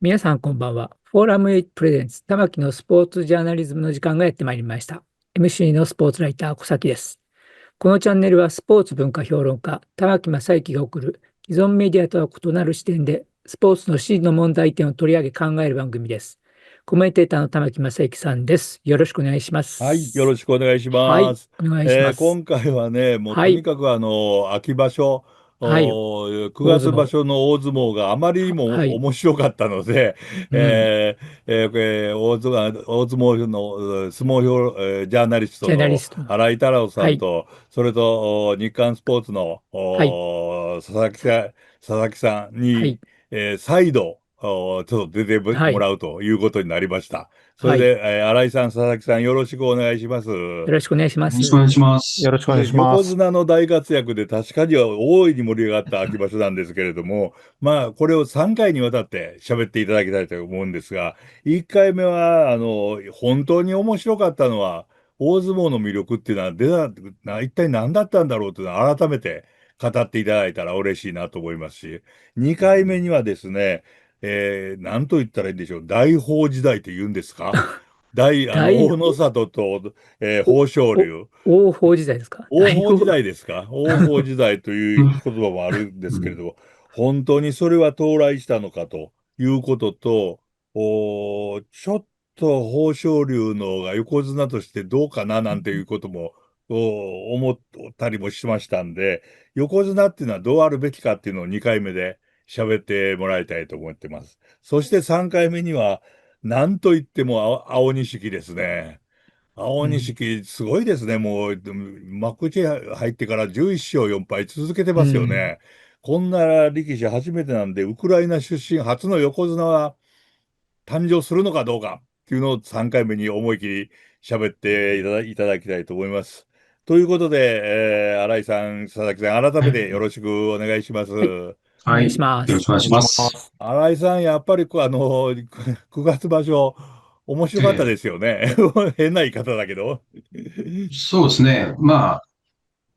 皆さんこんばんは。フォーラム8プレゼンツ、玉木のスポーツジャーナリズムの時間がやってまいりました。MC のスポーツライター、小崎です。このチャンネルはスポーツ文化評論家、玉木正之が送る既存メディアとは異なる視点で、スポーツの真の問題点を取り上げ考える番組です。コメンテーターの玉木正之さんです。よろしくお願いしまはい、よろす。しくお願いしはい、ます。お願いします。今回はね、もうはい、とにかく秋場所、はい、9大相撲。月場所の大相撲があまりにはい、も面白かったので、うん、大相撲の相撲ジャーナリストジャーナリのストの。新井太郎さはい、んと、それと日刊スポーツのはい、佐々木さんに、はい、再度、ちょっと出てはい、もらうということになりました。それはい。で、新井さん、佐々木さん、よろしくお願いします。よろしくお願いします。よろしくお願いします。よろしくお願いで、します。横綱の大活躍で確かには大いに盛り上がった秋場所なんですけれども、まあ、これを3回にわたって喋っていただきたいと思うんですが、1回目は、本当に面白かったのは、大相撲の魅力っていうのは一体何だったんだろうというのを改めて語っていただいたら嬉しいなと思いますし、2回目にはですね、何と言ったらいいんでしょう、大鵬時代というんですか、大野大ほ、里と、お、豊昇お、龍、王鵬時代ですか？王鵬時大鵬。代ですか？王鵬時代という言葉もあるんですけれども、本当にそれは到来したのかということと、ちょっと豊昇龍のが横綱としてどうかななんていうことも思ったりもしましたんで、横綱っていうのはどうあるべきかっていうのを2回目で喋ってもらいたいと思ってます。そして3回目には、何と言っても青錦ですね。青うん、錦、すごいですね。もう、幕内入ってから11勝4敗続けてうますよん、ね。こんな力士初めてなんで、ウクライナ出身初の横綱は誕生するのかどうかっていうのを3回目に思い切り喋っていただきたいと思います。ということで、新井さん、佐々木さん、改めてよろしくお願いします。はい、お願いはい。します。よろしくお願いお願いしまします。す。新井さん、やっぱり9月場所、面白かったでええ、すよね。変な言い方だけど。そうですね。まあ、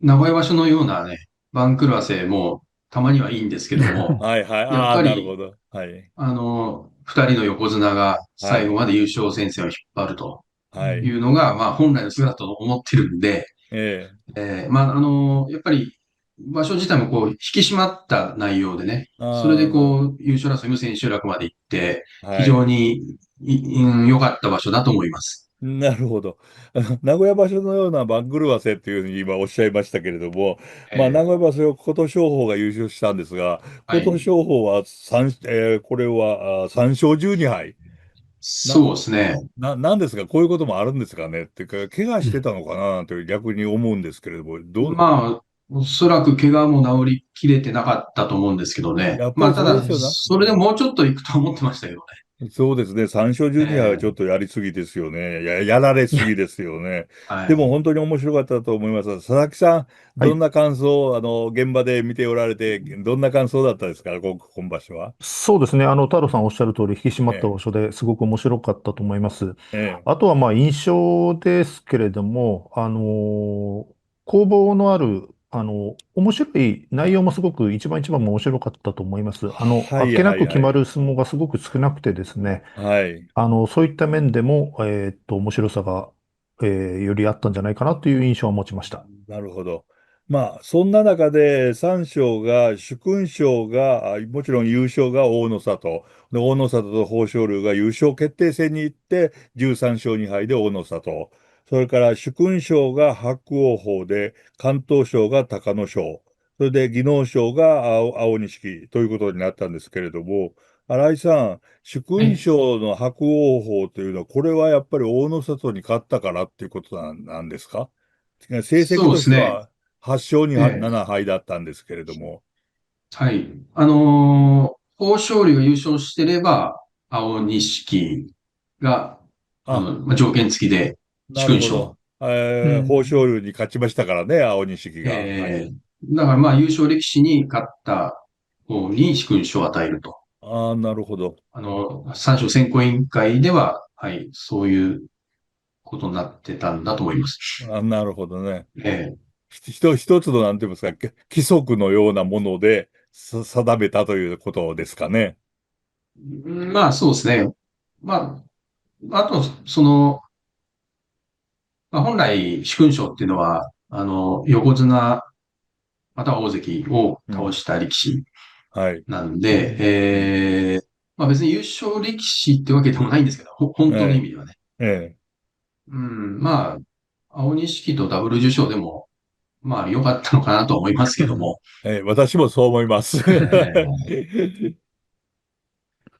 名古屋場所のようなね、番狂わせもたまにはいいんですけども、はいはい。やっああ、ぱり、なるほど。はい。二人の横綱がはい。最後まで優勝戦線を引っ張るとはい。いうのが、まあ、本来の姿と思ってるんで、ええ。まあ、やっぱり、場所自体もこう、引き締まった内容でね、それであこう、優勝争い無千秋楽まで行って、あ、非はい。常に良かった場所だと思います。なるほど。名古屋場所のような番狂わせっていうふうに今おっしゃいましたけれども、まあ、名古え屋場所、琴勝峰が優勝したんですが、琴はい。勝峰はこれは3勝12敗。な、そうですね。なんですか、こういうこともあるんですかねっていうか、怪我してたのかななんて逆に思うんですけれども、まあ、おそらく怪我も治りきれてなかったと思うんですけどね。やっぱりまあ、ただ、そうですよな。それでもうちょっと行くと思ってましたけどそうですね。三勝ね。12敗はちょっとやりすぎですよね。やられすぎですよね。はい。でも本当に面白かったと思います。佐々木さん、はい。どんな感想、現場で見ておられて、どんな感想だったですか、今場所は。そうですね。太郎さんおっしゃる通り、引き締まったえ場所ですごく面白かったと思います。え、えあとは、まあ、印象ですけれども、攻防のある、面白い内容もすごく一番一番も面白かったと思います。あっはいけなく決まはいはい。る相撲がすごく少なくてですね、はい。そういった面でも、面白さが、よりあったんじゃないかなという印象を持ちました。なるほど。まあ、そんな中で、三賞が、殊勲賞が、もちろん優勝が大野里。で、大野里と豊昇龍が優勝決定戦に行って、13勝2敗で大野里。それから殊勲賞が伯桜鵬で、敢闘賞が隆の勝。それで技能賞が青錦ということになったんですけれども、新井さん、殊勲はい。賞の伯桜鵬というのは、これはやっぱり大野里に勝ったからっていうことなんですか？成績そうですね。としては8勝にええ7敗だったんですけれども。はい。豊昇龍が優勝してれば、青錦が、あ、まあ、条件付きで、な殊勲賞。るほど。う豊昇ん、龍に勝ちましたからね、青錦が。はい。えだからまあ優勝力士に勝った方に殊勲賞を与えると。ああ、なるほど。三賞選考委員会では、はい、そういうことになってたんだと思います。なるほどね。ええ一つの、なんて言いますか、規則のようなもので定めたということですかね。まあそうですね。まあ、あと、まあ、本来、殊勲賞っていうのは、横綱、または大関をうん。倒した力士はい。なんで、うん。まあ別に優勝力士ってわけでもないんですけど、本当の意え味ではね。え。えうん、まあ、青錦とダブル受賞でも、まあ良かったのかなと思いますけども、私もそう思います。え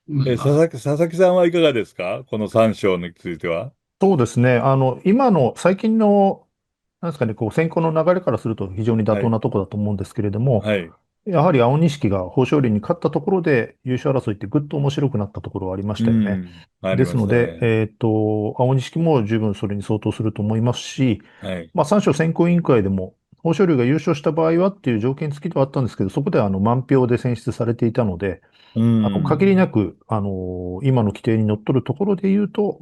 まあ、佐々木さんはいかがですか、この3章については？そうですね。今の最近の、なんですかね、こう、選考の流れからすると非常に妥はい。当なところだと思うんですけれども、はい。やはり青錦が豊昇龍に勝ったところで優勝争いってぐっと面白くなったところはありましうたよね。ん。ありまですので、したね。青錦も十分それに相当すると思いますし、はい。まあ、三賞選考委員会でも、豊昇龍が優勝した場合はっていう条件付きではあったんですけど、そこでは満票で選出されていたので、う限りん。なく、今の規定にのっとるところで言うと、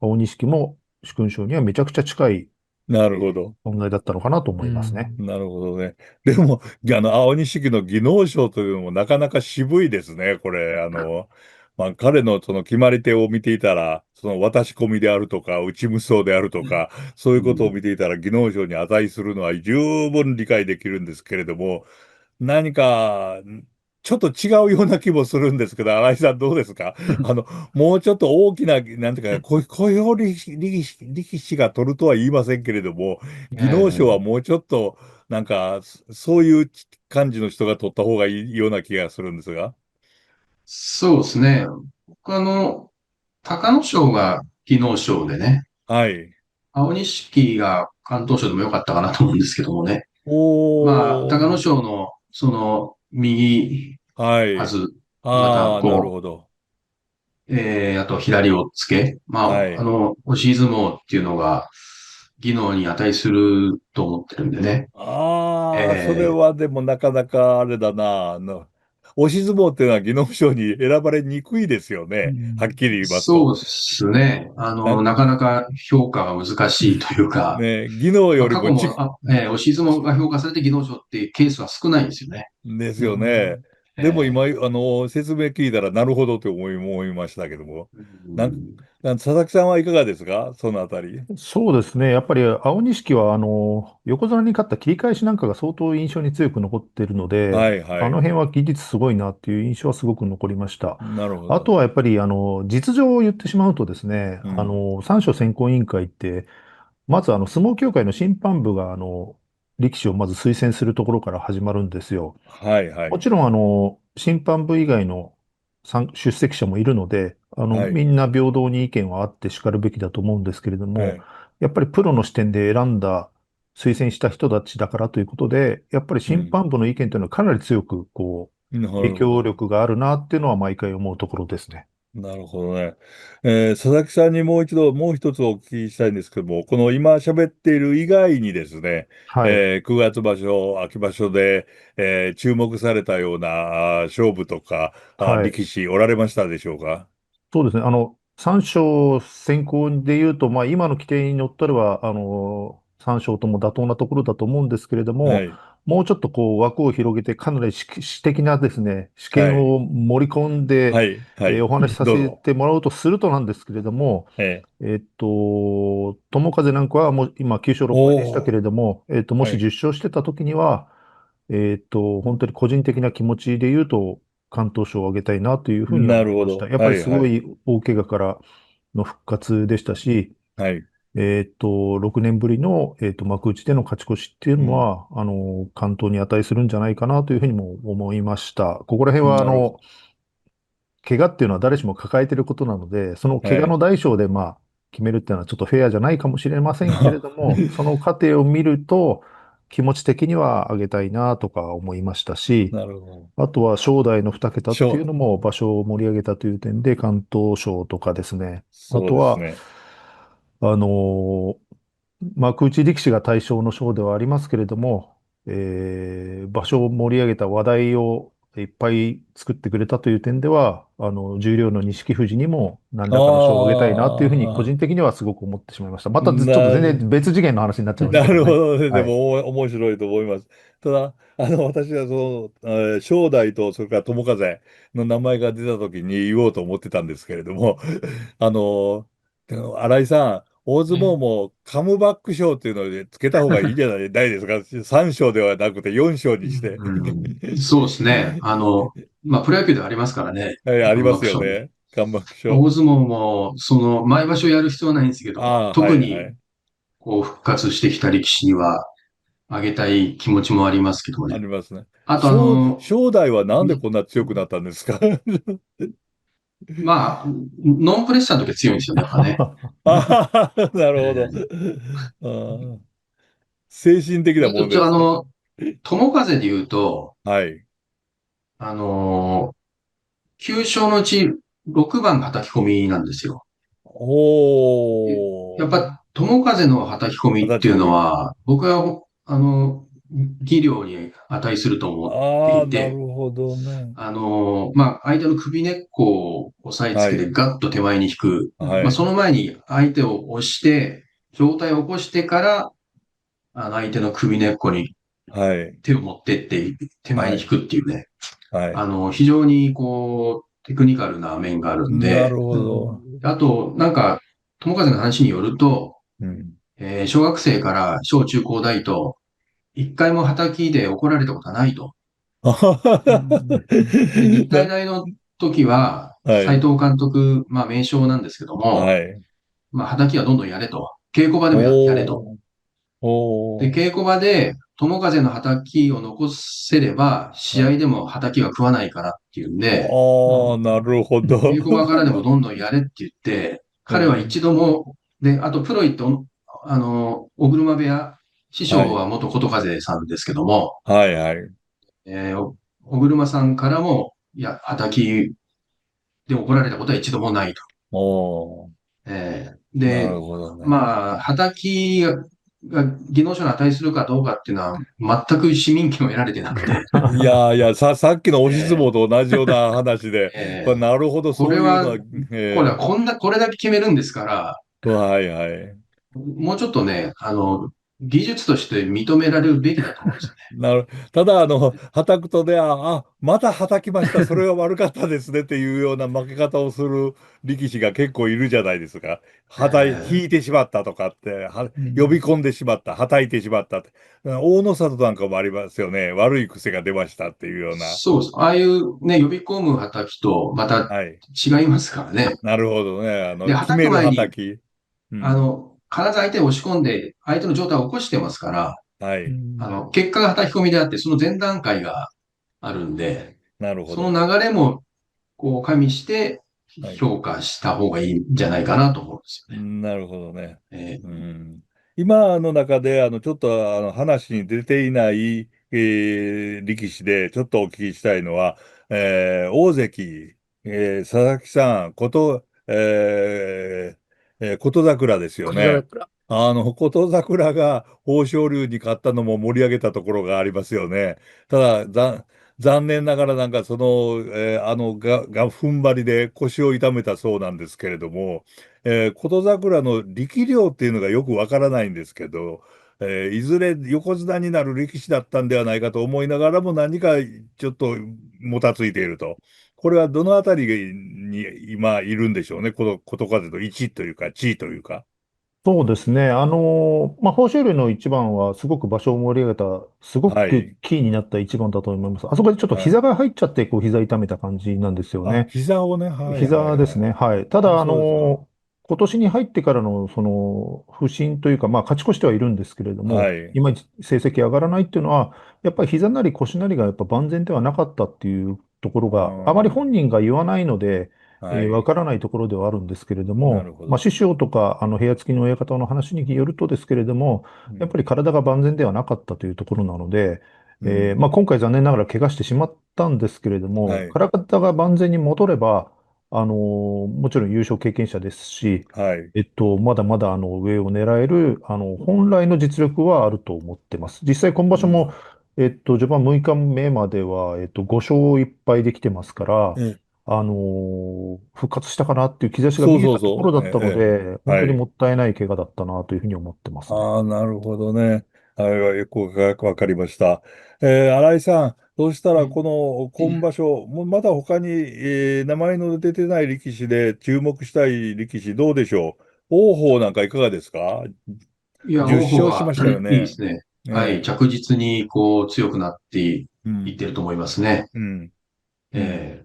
青錦も殊勲賞にはめちゃくちゃ近いなるほど。存在だったのかなと思ういますね。ん。なるほどね。でも、青錦の技能賞というのもなかなか渋いですね、これ。まあ、彼のその決まり手を見ていたら、その渡し込みであるとか、内無双であるとか、そういうことを見ていたら技能賞に値するのは十分理解できるんですけれども、何か、ちょっと違うような気もするんですけど、新井さんどうですか？もうちょっと大きな、なんていうか、雇用力士が取るとは言いませんけれども、技能賞はえもうちょっと、そういう感じの人が取った方がいいような気がするんですが。そうですね。僕隆の勝が技能賞でね、はい。青錦が関東賞でもよかったかなと思うんですけどもね。まあ、隆のおー、勝の、右はい。はず、また、ああ、なるこほど。あと左をつけ、まあ、はい。押し相撲っていうのが、技能に値すると思ってるんでね。ああ、それえーはでもなかなかあれだな。押し相撲っていうのは技能賞に選ばれにくいですようね。はっん。きり言いますと。そうですね。な、なかなか評価が難しいというか、ね、技能まあ、よりも過去も、押し相撲が評価されて技能賞っていうケースは少ないんですよね。ですうよね。ん。でも今、え説明聞いたらなるほどと思いましたけども。うなん、ん佐々木さんはいかがですか、そのあたり？そうですね。やっぱり青錦は、横綱に勝った切り返しなんかが相当印象に強く残っているので、はいはい。あの辺は技術すごいなっていう印象はすごく残りました。なるほあとど。はやっぱり、実情を言ってしまうとですね、うん。三賞選考委員会って、まず相撲協会の審判部が、力士をまず推薦するところから始まるんですよ。はいはい。もちろん、審判部以外の出席者もいるので、はい。みんな平等に意見はあってしかるべきだと思うんですけれども、ええ。やっぱりプロの視点で選んだ、推薦した人たちだからということで、やっぱりうん。審判部の意見というのはかなり強く、な影るほど。響力があるなっていうのは毎回思うところですね。なるほどね。佐々木さんにもう一つお聞きしたいんですけども、この今喋っている以外にですね、はい。9月場所、秋場所で、注目されたような勝負とか、はい。力士おられましたでしょうか？そうですね。三賞選考で言うと、まあ、今の規定にのっとれば、三賞とも妥当なところだと思うんですけれども、はい。もうちょっと枠を広げて、かなり私的なですね、試験はい。を盛り込んで、はい。はい。お話しさせどうぞ。てもらうとするとなんですけれども、えー、友風なんかはもう今9勝6敗でしたけおー。れども、もしはい。10勝してた時には、本当に個人的な気持ちで言うと、敢闘賞をあげたいなというふうにな思いました。るほど。やっぱりはい。はい。すごい大怪我からの復活でしたし、はい。6年ぶりの、幕内での勝ち越しっていううん。のは、敢闘に値するんじゃないかなというふうにも思いました。ここら辺は、なるほ怪我っていうのは誰しも抱えていることなので、そのど。はい。怪我の大小で、まあ、決めるっていうのはちょっとフェアじゃないかもしれませんけれども、その過程を見ると、気持ち的には上げたいなとか思いましたし、なるほど。あとは正代の2桁っていうしょ、のも場所を盛り上げたという点で、関東賞とかですね。あそうとは、ですね。あのー幕内力士が対象の賞ではありますけれども、場所を盛り上げた話題をいっぱい作ってくれたという点では、重量の錦富士にも何らかの賞をあげたいなというふうに、個ああ、人的にはすごく思ってしまいました。またちょっと全な、然別次元の話になっちゃいましたなけどね。るほどね。ではい。も、面白いと思います。ただ、私は正代と、それから友風の名前が出たときに言おうと思ってたんですけれども、あの、でも新井さん、大相撲もカムバック賞っていうのでつけた方がいいんじゃないですか。3賞ではなくて4賞にして。そうですね。まあ、プロ野球ではありますからね。はい、ありますカムバック賞。よね。カムバック賞。大相撲も、毎場所やる必要はないんですけど、ああ、はい、は特にい。こう復活してきた力士にはあげたい気持ちもありますけどね。ありますね。あと正代はなんでみこんな強くなったんですか？まあ、ノンプレッシャーの時は強いんですよね、やっぱね。ああ、なるほど。えあー精神的なで、ものですか？友風で言うと、はい。あの9勝のうち6番叩き込みなんですよ。やっおー。ぱ、友風の叩き込みっていう叩き込み。のは、僕は、技量に値すると思ってああ、いて、なるほどね。まあ、相手の首根っこを押さえつけてはい。ガッと手前に引く。まあ、そはい。の前に相手を押して、上体を起こしてから、相手の首根っこにはい。手を持ってって手前に引はい。くっていうね。はい。非常にテクニカルな面があるんで、なるほど。あと、なんか、友風の話によると、うん。小学生から小中高大と、一回も叩きで怒られたことはないと。あはははで、日体な、大の時は、はい。斉藤監督、まあ名将なんですけども、はい。まあ叩きはどんどんやれと。稽古場でもやれと。おー。で、おー。稽古場で友風の叩きを残せれば、試はい。合でも叩きは食わないからっていうんで、ああ、なるほど。稽古場からでもどんどんやれって言って、うん。彼は一度も、で、あとプロ行って、小車部屋、師はい。匠は元琴風さんですけども、はい、はい。小車さんからも、いや、叩きで怒られたことは一度もないと。おー。なるで、ほどね。まあ、叩きが技能賞に値するかどうかっていうのは、全く市民権を得られてなくて、いやいや、さっきの押し相え撲と同じような話で、えこれなるほど、これは、そういうのは、えこれだけ決めるんですから、はいはい。もうちょっとね、技術として認められるべきだと思うんですよね。ただ、叩くとね、また叩きました。それは悪かったですねっていうような負け方をする力士が結構いるじゃないですか。引いてしまったとかって、呼び込んでしまった、叩いてしまったって。大野里なんかもありますよね。悪い癖が出ましたっていうような。そうです。ああいうね、呼び込む叩きとまたはい。違いますからね。なるほどね。で、決める叩く前に、叩き。うん。必ず相手を押し込んで、相手の状態を起こしてますから、はい。結果が叩き込みであって、その前段階があるんで、そなるほど。の流れも、加味してはい。評価した方がいいんじゃないかなと思うんですよね。なるほどね。うえーん、今の中で、ちょっと話に出ていない、力士で、ちょっとお聞きしたいのは、大関、佐々木さん、琴桜ですよね。小桜。琴桜が豊昇龍に勝ったのも盛り上げたところがありますよね。ただ、残念ながらなんか踏ん張りで腰を痛めたそうなんですけれども、琴桜の力量っていうのがよくわからないんですけど、いずれ横綱になる力士だったんではないかと思いながらも何かちょっともたついていると。これはどのあたりに今いるんでしょうね。この琴風の位置というか地位というか。そうですね。豊昇龍の一番はすごく場所を盛り上げた、すごくはい。キーになった一番だと思います。あそこでちょっとはい。膝が入っちゃって、膝痛めた感じなんですよね。膝をね。はいはいはい。膝ですね。はい。ただ、そうですか。今年に入ってからの、不振というか、まあ、勝ち越してはいるんですけれども、はい。いまいち成績上がらないっていうのは、やっぱり膝なり腰なりがやっぱ万全ではなかったっていうところうが、あまり本ん。人が言わないので、わはい。からないところではあるんですけれども、まあ、なるほど。師匠とか、部屋付きの親方の話によるとですけれども、やっぱうん。り体が万全ではなかったというところなので、まあ、うん。今回残念ながら怪我してしまったんですけれども、はい。体が万全に戻れば、もちろん優勝経験者ですし、はい。まだまだ上を狙える、本来の実力はあると思ってます。実際今場所も、うん。序盤6日目までは、5勝1敗できてますから、ええ、復活したかなっていう兆しがそう見えたところそうそう。だったので、本当にはい。もったいない怪我だったなというふうに思ってますね。ああ、なるほどね。はい、よくわかりました。新井さん、そうしたら、はい。この今場所、もうまだ他に、名前の出てない力士で注目したい力士、どうでしょう。王鵬なんかいかがですか？ いや、10王鵬は 勝しましたよいいでね。すね。はい。ええ、着実にこう強くなっていってうん、ると思いますね。うん、うん。ええ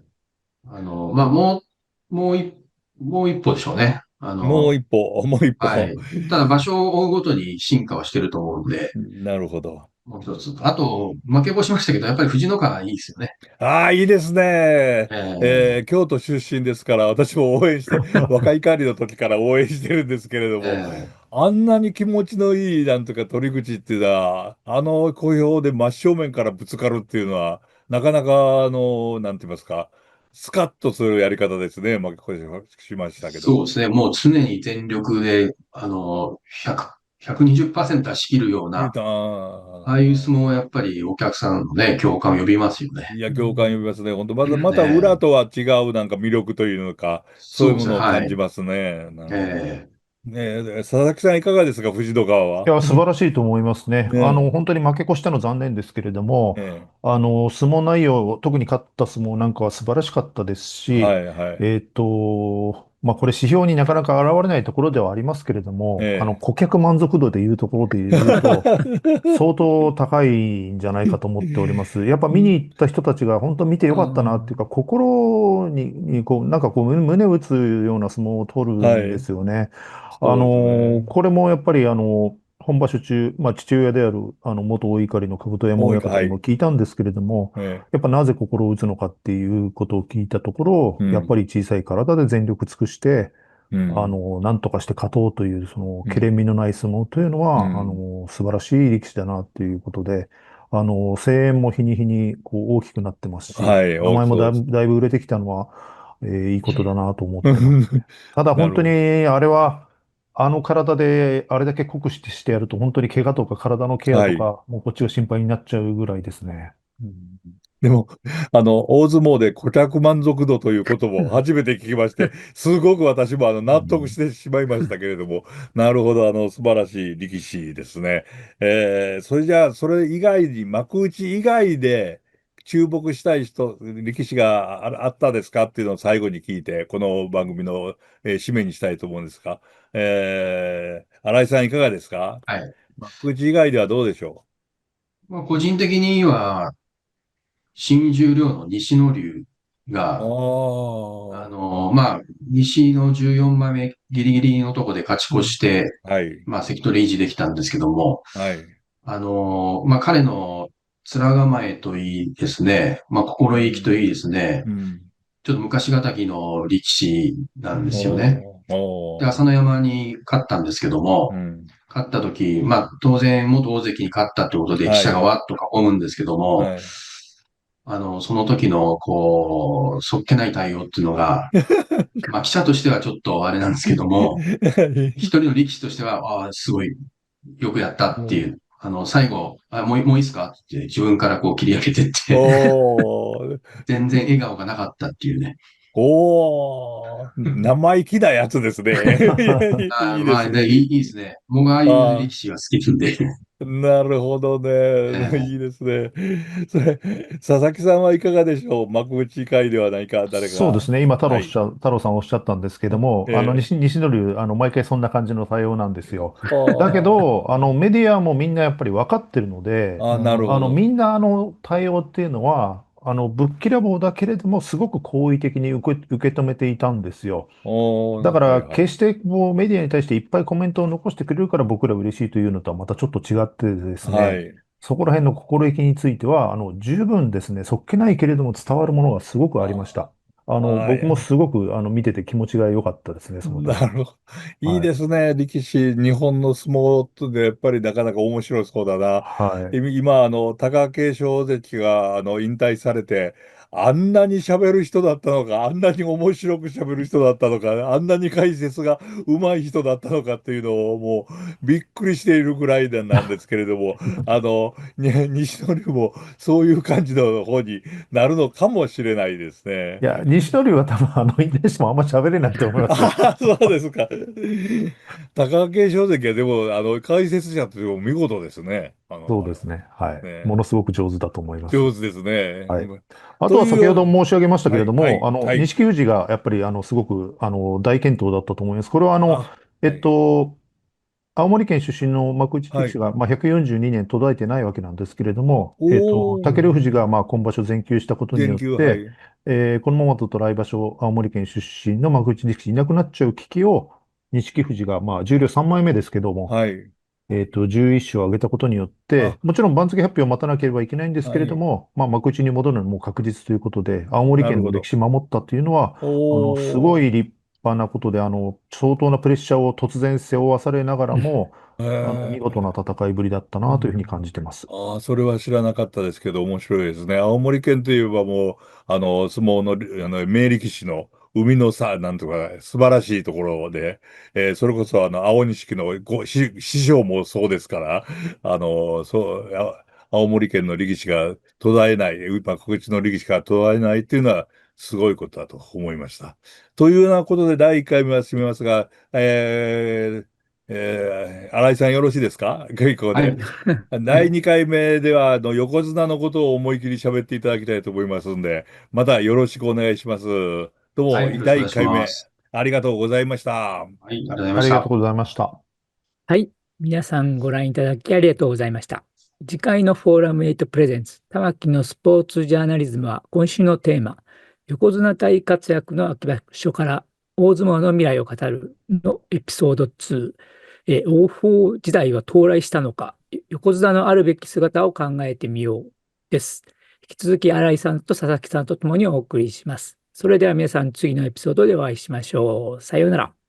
まあ、もう一、もう一歩でしょうね。もう一歩、もう一歩。はい。ただ場所を追うごとに進化はしてると思うんで、なるほど。もう一つ。あと、負け越しましたけど、やっぱり藤野川いいですよね。ああ、いいですね。え京都出身ですから、私も応援して、若い狩りの時から応援してるんですけれども、ええあんなに気持ちのいい、なんとか取り口っていうのは、あの小兵で真正面からぶつかるっていうのは、なかなか、なんて言いますか、スカッとするやり方ですね。負け越しましたけど。そうですね。もう常に全力で、100、120%は仕切るような、言うた、ああいう相撲はやっぱりお客さんのね、共感を呼びますよね。いや、共感呼びますね。本当また裏ねえ。とは違うなんか魅力というのか、そういうもそうですね。のを感じはい。ますね。なるほど。ええね佐々木さんいかがですか、藤戸川は。いや、素晴らしいと思いますね。ね本当に負け越したの残念ですけれども、え、相撲内容、特に勝った相撲なんかは素晴らしかったですし、はいはい。まあ、これ指標になかなか現れないところではありますけれども、え顧客満足度でいうところで言うと、え。相当高いんじゃないかと思っております。やっぱ見に行った人たちが本当見てよかったなっていうか、心にこう、なんかこう、胸打つような相撲を取るんではい。すよね。そうですね。これもやっぱり本場所中、まあ父親である元大碇の久保戸山親方にももう一回、はい。聞いたんですけれども、ええ。やっぱなぜ心を打つのかっていうことを聞いたところ、やっうん。ぱり小さい体で全力尽くして、うん。なんとかして勝とうという、その、うん。けれん味のない相撲というのは、うん。素晴らしい力士だなっていうことで、声援も日に日にこう大きくなってますし、はい。名前もそうです。だいぶ売れてきたのは、いいことだなと思ってます。ただ本当に、なるほど。あれは、あの体であれだけ酷使してやると、本当に怪我とか体のケアはい。とか、もうこっちが心配になっちゃうぐらいですね。うん。でも、大相撲で顧客満足度という言葉を初めて聞きまして、すごく私も納得してしまいましたけれども、なるほど、素晴らしい力士ですね。それじゃあ、それ以外に、幕内以外で注目したい力士があったですかっていうのを最後に聞いて、この番組の、締めにしたいと思うんですが、新井さんいかがですか？はい。幕内以外ではどうでしょまあ、個人的には、新十両の西の龍う？が、ああ、まあ、西の14枚目ギリギリのとこで勝ち越して、はい。まあ、関取維持できたんですけども、はい。まあ、彼の面構えといいですね、まあ、う心意気といいん。ですね、うん。ちょっと昔敵の力士なんですよね。おー、で、おー、朝乃山に勝ったんですけども、うん。勝った時、まあ、当然元大関に勝ったってことで記者がはい。わっと囲むんですけども、はい。その時の、こう、そっけない対応っていうのが、まあ、記者としてはちょっとあれなんですけども、一人の力士としては、ああ、すごい、よくやったっていもう、最後、もういいですかって自分からこう切り上げてっう、て、おー、全然笑顔がなかったっていうね。おー、生意気なやつですね。いや、いいでまあ、す。いいですね。僕はああいうあ力士が好きなんで。あ、なるほどね。えいいですね。それ、佐々木さんはいかがでしょう？幕内会ではないか、誰か。そうですね。今、はい。太郎さんおっしゃったんですけども、ええ、西の龍、毎回そんな感じの対応なんですよ。だけはど、メディアもみんなやっぱり分かってるので、あ。あ、なるほど。みんな対応っていうのは、ぶっきらぼうだけれども、すごく好意的に受け止めていたんですよ。おー、だから、はいはい。決してもうメディアに対していっぱいコメントを残してくれるから僕ら嬉しいというのとはまたちょっと違ってですね、はい。そこら辺の心意気については、十分ですね、そっけないけれども伝わるものがすごくありましあた。僕もはい。すごく、見てて気持ちが良かったですね、その時。なるほど。いいはい。ですね。力士、日本の相撲でやっぱりなかなか面白そうだな。はい。今、貴景勝関が、引退されて、あんなに喋る人だったのか、あんなに面白く喋る人だったのか、あんなに解説が上手い人だったのかっていうのをもうびっくりしているぐらいなんですけれども、西野龍もそういう感じの方になるのかもしれないですね。いや、西野龍は多分、引退してもあんま喋れないと思いますよ。ああ、そうですか。貴景勝関はでも、解説者としても見事ですね。そうですね。はい。もね、のすごく上手だと思います。上手ですね。はい。あとは先ほどという、申し上げましたけはい、れども、はい、はい。錦富士がやっぱり、すごく、大健闘だったと思います。これは、あ、えっはい、と、青森県出身の幕内はい。力士が、142年途絶えてないわけなんですけれども、お武尊ー、富士が、今場所全休したことによっ全球、はて、い、このままだと来場所、青森県出身の幕内力士いなくなっちゃう危機を、錦富士が、重量3枚目ですけども、はい。11勝を挙げたことによっあ、て、もちろん番付発表を待たなければいけないんですけはい。れども、幕内に戻るのも確実ということで、青森なるほど。県の歴史を守ったっていうのは、すごおー、い立派なことで、相当なプレッシャーを突然背負わされながらも、見事なえ戦いぶりだったなというふうに感じてます。ああ、それは知らなかったですけど、面白いですね。青森県といえばもう、相撲の、名力士の海のさ、なんとか、素晴らしいところで、それこそ、青錦の師匠もそうですから、青森県の力士が途絶えない、国内の力士が途絶えないっていうのは、すごいことだと思いました。というようなことで、第1回目は進みますが、新井さんよろしいですか？結構で。はい。は第い。2回目では、横綱のことを思い切り喋っていただきたいと思いますんで、またよろしくお願いします。どうはい。も、第1よろしくお願いし回目、ます。ありがとうございました。はい。ありがとうございました。ありがとうございました。はい。皆さんご覧いただきありがとうございました。次回のフォーラム8プレゼンツ、玉木のスポーツジャーナリズムは、今週のテーマ、横綱大活躍の秋場所から大相撲の未来を語るのエピソード2、王鵬時代は到来したのか、横綱のあるべき姿を考えてみようです。引き続き新井さんと佐々木さんと共にお送りします。それでは皆さん次のエピソードでお会いしましょう。さようなら。